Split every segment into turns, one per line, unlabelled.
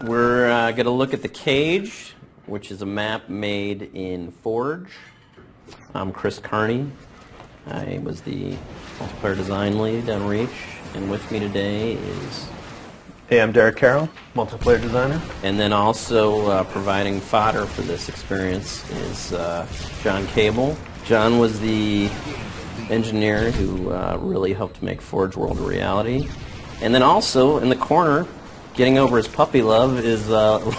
We're going to look at the Cage, which is a map made in Forge. I'm Chris Carney. I was the multiplayer design lead on Reach, and with me today is...
Hey, I'm Derek Carroll, multiplayer designer.
And then also providing fodder for this experience is John Cable. John was the engineer who really helped make Forgeworld a reality. And then also in the corner, getting over his puppy love, is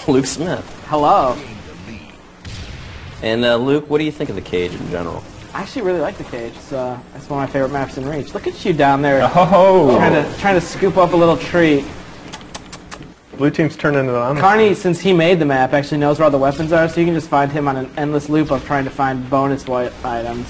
Luke Smith.
Hello.
And Luke, what do you think of the Cage in general?
I actually really like the Cage. It's one of my favorite maps in Reach. Look at you down there, trying to scoop up a little treat.
Blue team's turned into an
Carney, since he made the map, actually knows where all the weapons are, so you can just find him on an endless loop of trying to find bonus items.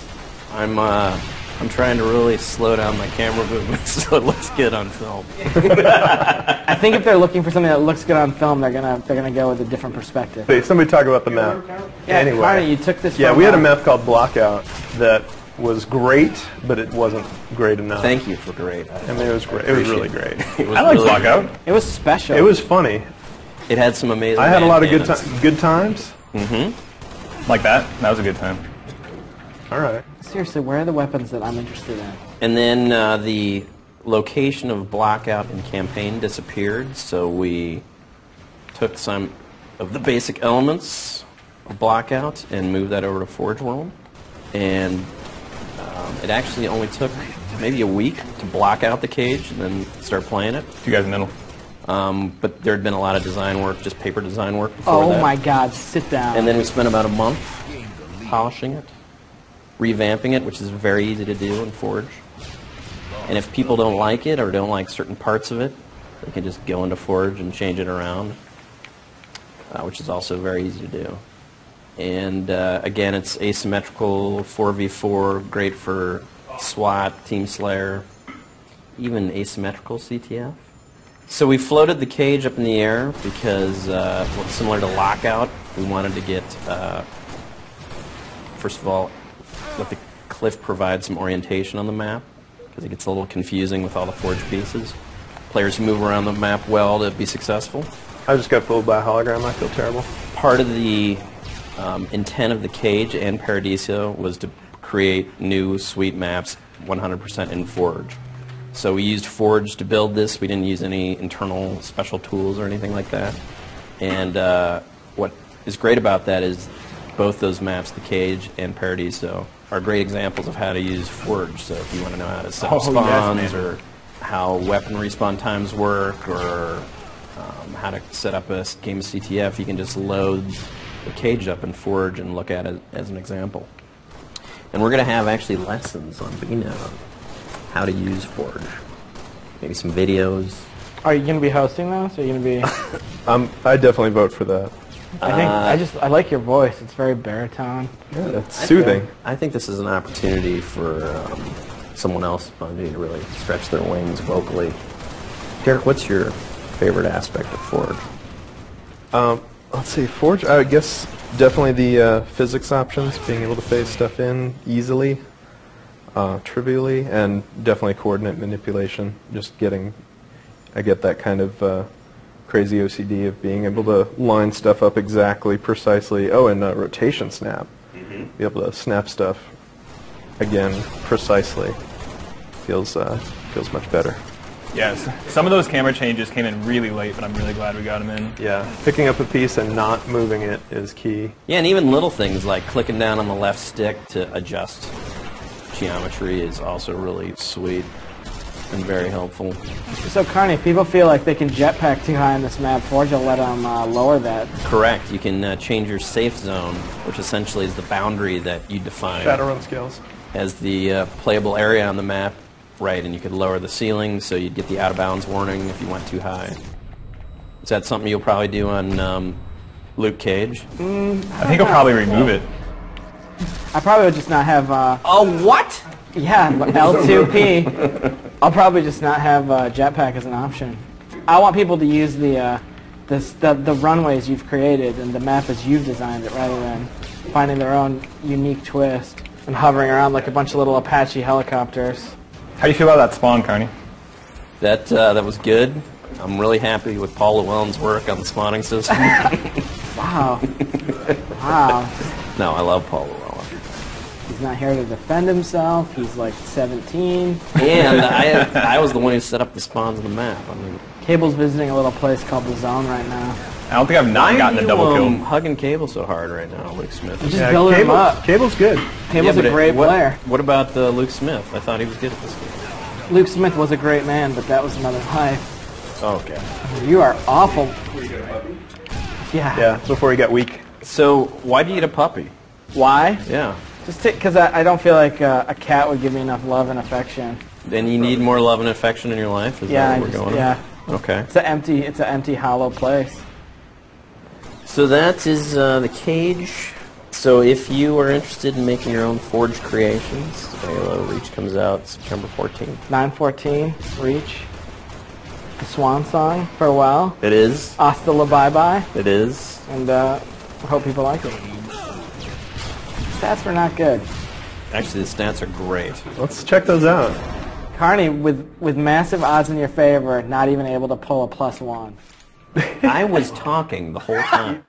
I'm trying to really slow down my camera movements so it looks good on film.
I think if they're looking for something that looks good on film, they're gonna go with a different perspective.
Hey, somebody talk about the map.
Yeah,
anyway,
Carney, you took this.
Yeah, we had a map called Blockout that was great, but it wasn't great enough.
Thank you for great.
I mean, it was great. It was really great.
I like
Blockout.
It was special.
It was funny.
It had some amazing.
I had a lot of good times.
Mm-hmm.
Like that. That was a good time.
All right.
Seriously, where are the weapons that I'm interested in?
And then the location of Blockout in campaign disappeared, so we took some of the basic elements of Blockout and moved that over to Forgeworld. And it actually only took maybe a week to block out the Cage and then start playing it.
You guys in the middle.
But there had been a lot of design work, just paper design work before that.
Oh my God, sit down.
And then we spent about a month polishing it, revamping it, which is very easy to do in Forge. And if people don't like it or don't like certain parts of it, they can just go into Forge and change it around, which is also very easy to do. And again, it's asymmetrical, 4v4, great for SWAT, Team Slayer, even asymmetrical CTF. So we floated the Cage up in the air because, similar to Lockout, we wanted to get, first of all, let the cliff provide some orientation on the map, because it gets a little confusing with all the Forge pieces. Players who move around the map well to be successful.
I just got fooled by a hologram. I feel terrible.
Part of the intent of the Cage and Paradiso was to create new sweet maps 100% in Forge. So we used Forge to build this. We didn't use any internal special tools or anything like that. And what is great about that is both those maps, the Cage and Paradiso, are great examples of how to use Forge. So if you want to know how to set up spawns, or how weapon respawn times work, or how to set up a game of CTF, you can just load the Cage up in Forge and look at it as an example. And we're going to have actually lessons on BNet on how to use Forge. Maybe some videos.
Are you going to be hosting those? Are you going to be?
I definitely vote for that.
I like your voice. It's very baritone.
Yeah, that's soothing.
I think this is an opportunity for someone else, Bunge, to really stretch their wings vocally. Derek, what's your favorite aspect of Forge?
Let's see, Forge, I guess definitely the physics options, being able to phase stuff in easily, trivially, and definitely coordinate manipulation. I get that kind of crazy OCD of being able to line stuff up exactly, precisely. Oh, and rotation snap. Be able to snap stuff, again, precisely. Feels much better.
Yes. Some of those camera changes came in really late, but I'm really glad we got them in.
Yeah, picking up a piece and not moving it is key.
Yeah, and even little things like clicking down on the left stick to adjust geometry is also really sweet and very helpful.
So, Carney, if people feel like they can jetpack too high on this map, Forge will let them lower that.
Correct. You can change your safe zone, which essentially is the boundary that you define
Shadowrun skills.
as the playable area on the map. Right, and you could lower the ceiling so you'd get the out-of-bounds warning if you went too high. Is that something you'll probably do on Luke Cage?
I think I'll probably remove it.
I probably would just not have...
Oh, what?
Yeah, L2P. I'll probably just not have jetpack as an option. I want people to use the runways you've created and the map as you've designed it, rather than finding their own unique twist and hovering around like a bunch of little Apache helicopters.
How do you feel about that spawn, Carney?
That was good. I'm really happy with Paul Llewellyn's work on the spawning system.
Wow. Wow.
No, I love Paul Llewellyn.
He's not here to defend himself. He's like 17.
And I was the one who set up the spawns on the map. I mean,
Cable's visiting a little place called the Zone right now.
I don't think I've not gotten a double kill.
Hugging Cable so hard right now, Luke Smith.
Just building him up.
Cable's good.
Cable's
Yeah,
a great player.
What about Luke Smith? I thought he was good at this game.
Luke Smith was a great man, but that was another life.
Okay.
You are awful. Yeah.
Yeah, before he got weak.
So why do you get a puppy?
Why?
Yeah.
Just because I don't feel like a cat would give me enough love and affection.
Then you need more love and affection in your life? Is
Yeah,
that what we're going
yeah.
on? Okay.
It's an empty, hollow place.
So that is the cage. So if you are interested in making your own Forge creations, Halo Reach comes out September 14th.
9/14, Reach. The Swan Song, Farewell.
It is.
Hasta la bye-bye.
It is.
And I hope people like it. Stats were not good.
Actually, the stats are great.
Let's check those out.
Carney, with massive odds in your favor, not even able to pull a +1.
I was talking the whole time.